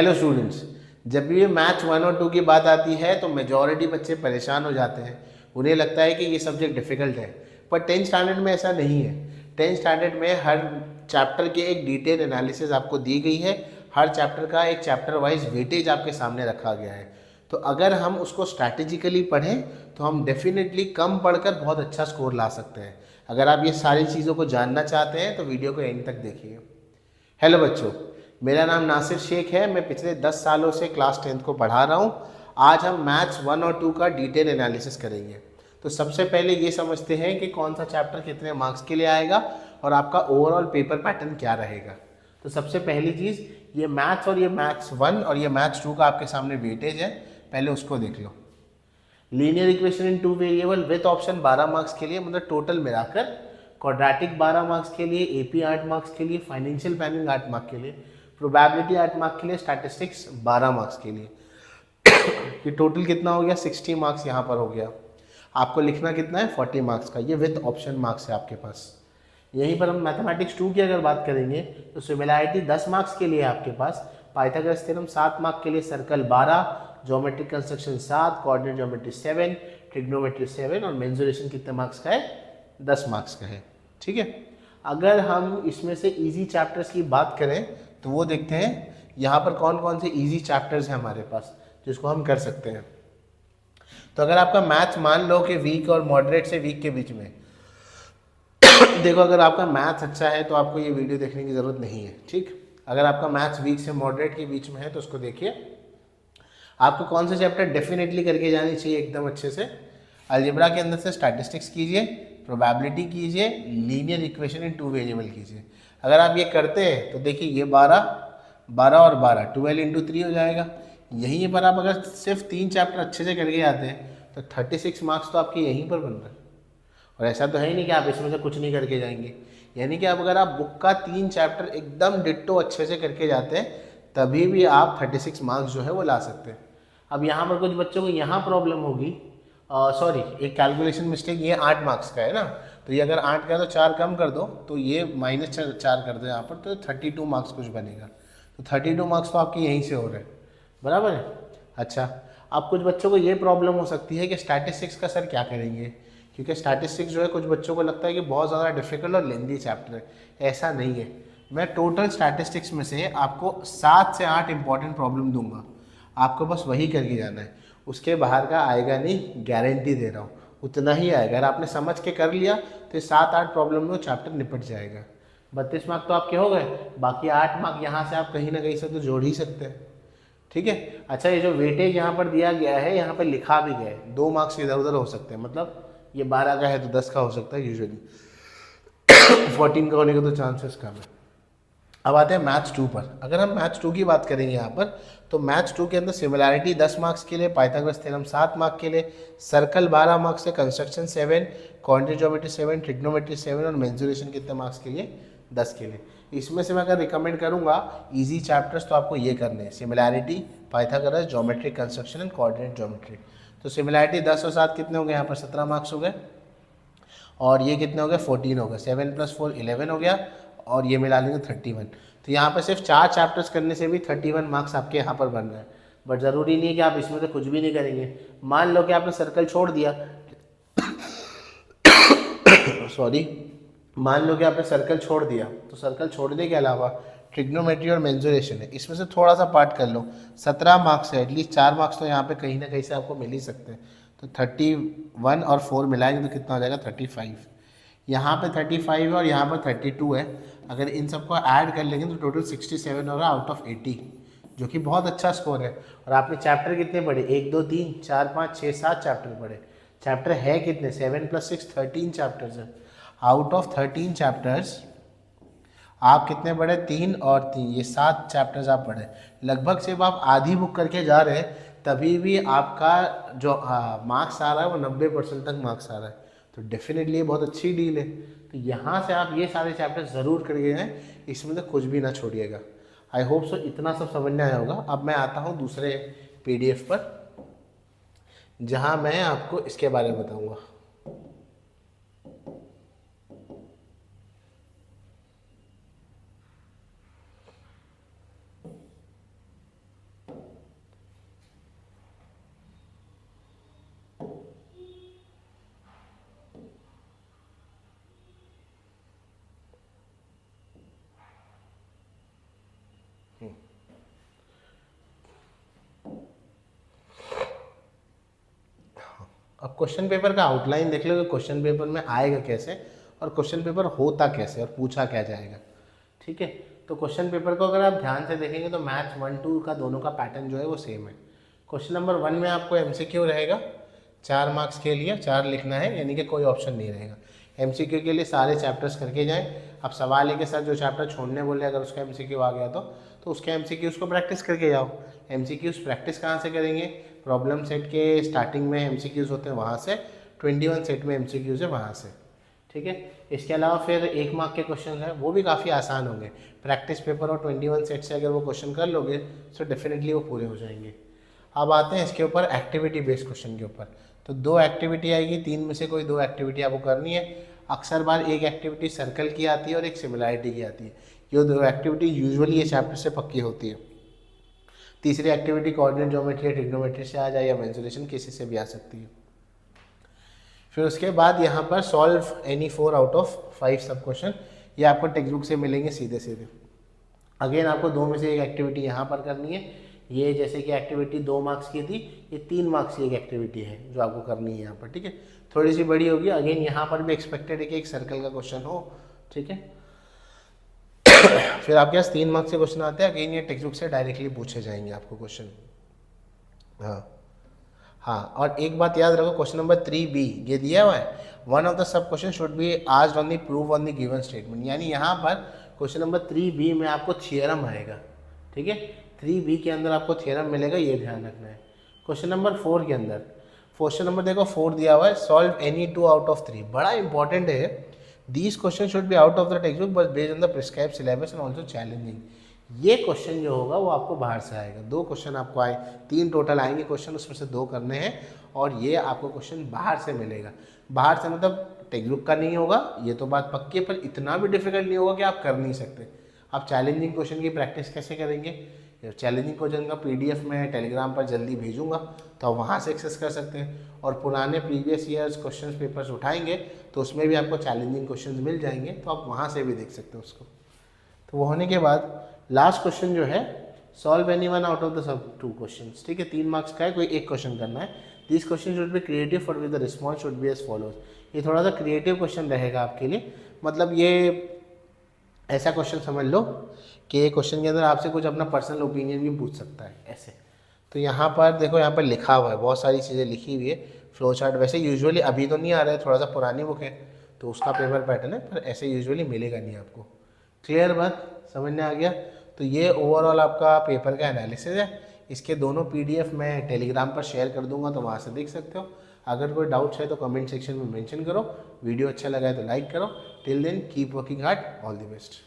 Hello students, जब भी ये मैथ्स 1 और 2 की बात आती है तो मेजॉरिटी बच्चे परेशान हो जाते हैं। उन्हें लगता है कि ये सब्जेक्ट डिफ़िकल्ट है, पर 10th स्टैंडर्ड में ऐसा नहीं है। 10th स्टैंडर्ड में हर चैप्टर के एक डिटेल एनालिसिस आपको दी गई है। हर चैप्टर का एक चैप्टर वाइज वेटेज आपके सामने रखा गया है। तो अगर हम उसको स्ट्रैटेजिकली पढ़ें तो हम डेफिनेटली कम पढ़कर बहुत अच्छा स्कोर ला सकते हैं। अगर आप ये सारी चीज़ों को जानना चाहते हैं तो वीडियो को एंड तक देखिए। हेलो बच्चों, मेरा नाम नासिर शेख है। मैं पिछले 10 सालों से क्लास 10th को पढ़ा रहा हूँ। आज हम मैथ्स 1 और 2 का डिटेल एनालिसिस करेंगे। तो सबसे पहले ये समझते हैं कि कौन सा चैप्टर कितने मार्क्स के लिए आएगा और आपका ओवरऑल पेपर पैटर्न क्या रहेगा। तो सबसे पहली चीज़, ये मैथ्स 1 और ये मैथ्स 2 का आपके सामने वेटेज है, पहले उसको देख लो। Linear equation in 2 variable with option 12 marks के लिए, मतलब टोटल मिलाकर। क्वाड्रेटिक 12 मार्क्स के लिए, एपी 8 मार्क्स के लिए, फाइनेंशियल प्लानिंग 8 मार्क्स के लिए, प्रोबेबिलिटी 8 मार्क्स के लिए, स्टैटिस्टिक्स 12 मार्क्स के लिए। ये टोटल कितना हो गया? 60 मार्क्स यहाँ पर हो गया। आपको लिखना कितना है? 40 मार्क्स का। ये विथ ऑप्शन मार्क्स है आपके पास। यहीं पर हम मैथमेटिक्स 2 की अगर बात करेंगे तो सिमिलैरिटी 10 मार्क्स के लिए आपके पास, पाइथागोरस थ्योरम 7 मार्क्स के लिए, circle 12, geometric construction 7, coordinate geometry 7, trigonometry 7 और मेंसुरेशन कितने मार्क्स का है? 10 मार्क्स का है। ठीक है। अगर हम इसमें से इजी चैप्टर्स की बात करें तो वो देखते हैं यहाँ पर कौन कौन से इजी चैप्टर्स हैं हमारे पास जिसको हम कर सकते हैं। तो अगर आपका मैथ्स मान लो कि वीक और मॉडरेट से वीक के बीच में, देखो अगर आपका मैथ्स अच्छा है तो आपको ये वीडियो देखने की ज़रूरत नहीं है। ठीक, अगर आपका मैथ्स वीक से मॉडरेट के बीच में है तो उसको देखिए। आपको कौन से चैप्टर डेफिनेटली करके जानी चाहिए एकदम अच्छे से? अलजेब्रा के अंदर से स्टैटिस्टिक्स कीजिए, प्रोबेबिलिटी कीजिए, लीनियर इक्वेशन इन 2 वेरिएबल कीजिए। अगर आप ये करते हैं तो देखिए ये 12 और 12 12 इंटू 3 हो जाएगा। यहीं पर आप अगर सिर्फ 3 चैप्टर अच्छे से करके आते हैं तो 36 मार्क्स तो आपके यहीं पर बन रहे हैं। और ऐसा तो है ही नहीं कि आप इसमें से कुछ नहीं करके जाएंगे। यानी कि अब अगर आप बुक का 3 चैप्टर एकदम डिट्टो अच्छे से करके जाते हैं तभी भी आप 36 मार्क्स जो है वो ला सकते हैं। अब यहाँ पर कुछ बच्चों को यहाँ प्रॉब्लम होगी, सॉरी एक कैलकुलेशन मिस्टेक, ये 8 मार्क्स का है ना, तो ये अगर 8 का है तो 4 कम कर दो, तो ये -4 कर दो यहाँ पर, तो 32 मार्क्स कुछ बनेगा। तो 32 मार्क्स तो आपके यहीं से हो रहे हैं, बराबर है। अच्छा, अब कुछ बच्चों को ये प्रॉब्लम हो सकती है कि स्टैटिस्टिक्स का सर क्या करेंगे, क्योंकि स्टैटिस्टिक्स जो है कुछ बच्चों को लगता है कि बहुत ज़्यादा डिफिकल्ट और लेंदी चैप्टर है। ऐसा नहीं है। मैं टोटल स्टैटिस्टिक्स में से आपको 7 से 8 इंपॉर्टेंट प्रॉब्लम दूंगा, आपको बस वही करके जाना है। उसके बाहर का आएगा नहीं, गारंटी दे रहा हूँ। उतना ही आएगा। अगर आपने समझ के कर लिया तो 7-8 प्रॉब्लम में चैप्टर निपट जाएगा। 32 मार्क तो आपके हो गए, बाकी 8 मार्क यहाँ से आप कहीं ना कहीं से तो जोड़ ही सकते हैं। ठीक है। अच्छा, ये जो वेटेज यहाँ पर दिया गया है, यहाँ पर लिखा भी गया है 2 मार्क्स इधर उधर हो सकते हैं, मतलब ये 12 का है तो 10 का हो सकता है यूजुअली। 14 का होने का तो चांसेस कम है। अब आते हैं मैथ्स 2 पर। अगर हम मैथ्स 2 की बात करेंगे यहाँ पर, तो मैथ्स 2 के अंदर सिमिलैरिटी 10 मार्क्स के लिए, पाइथागोरस थ्योरम 7 मार्क्स के लिए, सर्कल 12 मार्क्स से, कंस्ट्रक्शन 7, कोऑर्डिनेट ज्योमेट्री 7, ट्रिग्नोमेट्री 7 और मेंसुरेशन कितने मार्क्स के लिए? 10 के लिए। इसमें से मैं अगर रिकमेंड करूँगा ईजी चैप्टर्स तो आपको ये करने हैं, similarity, Pythagoras, geometric construction and coordinate geometry. तो सिमिलैरिटी 10 और 7 कितने हो गए? यहाँ पर 17 मार्क्स हो गए, और ये कितने हो गए? 14 हो गए। 7 + 4 11 हो गया, और ये मिला लेंगे 31। तो यहाँ पर सिर्फ 4 चैप्टर्स करने से भी 31 मार्क्स आपके यहाँ पर बन रहे हैं। बट ज़रूरी नहीं है कि आप इसमें से कुछ भी नहीं करेंगे। मान लो कि आपने सर्कल छोड़ दिया, सॉरी, मान लो कि आपने सर्कल छोड़ दिया, तो सर्कल छोड़ने के अलावा ट्रिग्नोमेट्री और मेंसुरेशन है, इसमें से थोड़ा सा पार्ट कर लो। 17 मार्क्स है, एटलीस्ट 4 मार्क्स तो यहाँ पे कहीं ना कहीं से आपको मिल ही सकते हैं। तो 31 और 4 मिलाएंगे तो कितना हो जाएगा? 35। यहाँ पे 35 और यहाँ पर 32 है। अगर इन सबको ऐड कर लेंगे तो टोटल 67 होगा आउट ऑफ 80, जो कि बहुत अच्छा स्कोर है। और आपने चैप्टर कितने पढ़े? 1 2 3 4 5 6 7 चैप्टर पढ़े। चैप्टर है कितने? 7 + 6 13 चैप्टर्स है। आउट ऑफ 13 चैप्टर्स आप कितने पढ़े? 3 और 3, ये 7 चैप्टर्स आप पढ़े। लगभग सिर्फ आप आधी बुक करके जा रहे हैं, तभी भी आपका जो मार्क्स आ रहा है वो 90% तक मार्क्स आ रहा है। तो डेफिनेटली ये बहुत अच्छी डील है। तो यहाँ से आप ये सारे चैप्टर ज़रूर करिए हैं, इसमें तो कुछ भी ना छोड़िएगा। आई होप सो इतना सब समझ में आया होगा। अब मैं आता हूँ दूसरे PDF पर, जहाँ मैं आपको इसके बारे में बताऊँगा। अब क्वेश्चन पेपर का आउटलाइन देख लो कि क्वेश्चन पेपर में आएगा कैसे और क्वेश्चन पेपर होता कैसे और पूछा क्या जाएगा। ठीक है, तो क्वेश्चन पेपर को अगर आप ध्यान से देखेंगे तो मैथ्स 1-2 का दोनों का पैटर्न जो है वो सेम है। क्वेश्चन नंबर 1 में आपको एमसीक्यू रहेगा, 4 मार्क्स के लिए 4 लिखना है, यानी कि कोई ऑप्शन नहीं रहेगा। एमसीक्यू के लिए सारे चैप्टर्स करके जाएं। अब सवाल के साथ जो चैप्टर छोड़ने बोले अगर उसका एमसीक्यू आ गया तो उसके एमसीक्यूज़ को प्रैक्टिस करके जाओ। एमसीक्यूज़ प्रैक्टिस कहाँ से करेंगे? प्रॉब्लम सेट के स्टार्टिंग में एमसीक्यूज़ होते हैं वहाँ से, 21 सेट में एमसीक्यूज़ है वहाँ से। ठीक है, इसके अलावा फिर 1 मार्क के क्वेश्चन हैं, वो भी काफ़ी आसान होंगे। प्रैक्टिस पेपर और 21 सेट से अगर वो क्वेश्चन कर लोगे तो डेफिनेटली वो पूरे हो जाएंगे। अब आते हैं इसके ऊपर एक्टिविटी बेस्ड क्वेश्चन के ऊपर। तो 2 एक्टिविटी आएगी, 3 में से कोई 2 एक्टिविटी आपको करनी है। अक्सर बार एक एक्टिविटी सर्कल की आती है और एक सिमिलैरिटी की आती है। ये 2 एक्टिविटी यूजुअली ये चैप्टर से पक्की होती है। तीसरी एक्टिविटी कोऑर्डिनेट ज्योमेट्री या ट्रिग्नोमेट्री से आ जाए या मेंसुरेशन किसी से भी आ सकती है। फिर उसके बाद यहाँ पर सॉल्व एनी 4 आउट ऑफ 5 सब क्वेश्चन, ये आपको टेक्स्ट बुक से मिलेंगे सीधे सीधे। अगेन आपको 2 में से एक एक्टिविटी यहाँ पर करनी है। ये जैसे कि एक्टिविटी 2 मार्क्स की थी, ये 3 मार्क्स की एक एक्टिविटी है जो आपको करनी है यहाँ पर। ठीक है, थोड़ी सी बड़ी होगी। अगेन यहाँ पर भी एक्सपेक्टेड है कि एक सर्कल का क्वेश्चन हो। ठीक है, फिर आपके पास 3 मार्क्स के क्वेश्चन आते हैं। अगेन ये टेक्स्ट बुक से डायरेक्टली पूछे जाएंगे आपको क्वेश्चन। हाँ, और एक बात याद रखो, क्वेश्चन नंबर 3B ये दिया हुआ है, one of the sub question should be asked on the prove on the given statement. यानी यहाँ पर क्वेश्चन नंबर 3B में आपको थियरम आएगा। ठीक है, 3B के अंदर आपको थियरम मिलेगा, ये ध्यान रखना है। क्वेश्चन नंबर 4 के अंदर, क्वेश्चन नंबर देखो 4 दिया हुआ है, सॉल्व एनी 2 आउट ऑफ 3। बड़ा इंपॉर्टेंट है, these question should be out of the text book but based on the prescribed syllabus and also challenging. ये क्वेश्चन जो होगा वो आपको बाहर से आएगा। 2 क्वेश्चन आपको आए, 3 टोटल आएंगे क्वेश्चन, उसमें से 2 करने हैं और ये आपको क्वेश्चन बाहर से मिलेगा। बाहर से मतलब टेक्स्ट बुक का नहीं होगा, ये तो बात पक्की है, पर इतना भी डिफिकल्ट नहीं होगा कि आप कर नहीं सकते। आप चैलेंजिंग क्वेश्चन की प्रैक्टिस कैसे करेंगे? चैलेंजिंग क्वेश्चन का PDF मैं टेलीग्राम पर जल्दी भेजूंगा तो आप वहाँ से एक्सेस कर सकते हैं। और पुराने प्रीवियस ईयर्स क्वेश्चन पेपर्स उठाएंगे तो उसमें भी आपको चैलेंजिंग क्वेश्चन मिल जाएंगे, तो आप वहाँ से भी देख सकते हैं उसको। तो वो होने के बाद लास्ट क्वेश्चन जो है, solve any 1 out of the sub 2 question. ठीक है, 3 मार्क्स का है, कोई एक क्वेश्चन करना है। This question should be creative for with the response should be as follows. ये थोड़ा सा क्रिएटिव क्वेश्चन रहेगा आपके लिए, मतलब ये ऐसा क्वेश्चन समझ लो कि ये क्वेश्चन के अंदर आपसे कुछ अपना पर्सनल ओपिनियन भी पूछ सकता है ऐसे। तो यहाँ पर देखो, यहाँ पर लिखा हुआ है, बहुत सारी चीज़ें लिखी हुई है। फ्लो चार्ट वैसे यूजुअली अभी तो नहीं आ रहा है, थोड़ा सा पुरानी बुक है तो उसका पेपर पैटर्न है, पर ऐसे यूजुअली मिलेगा नहीं आपको। क्लियर बात समझ में आ गया? तो ये ओवरऑल आपका पेपर का एनालिसिस है। इसके दोनों PDF मैं टेलीग्राम पर शेयर कर दूंगा, तो वहाँ से देख सकते हो। अगर कोई डाउट्स है तो कमेंट सेक्शन में मेंशन करो। वीडियो अच्छा लगा है तो लाइक करो। Till then keep working hard, all the best.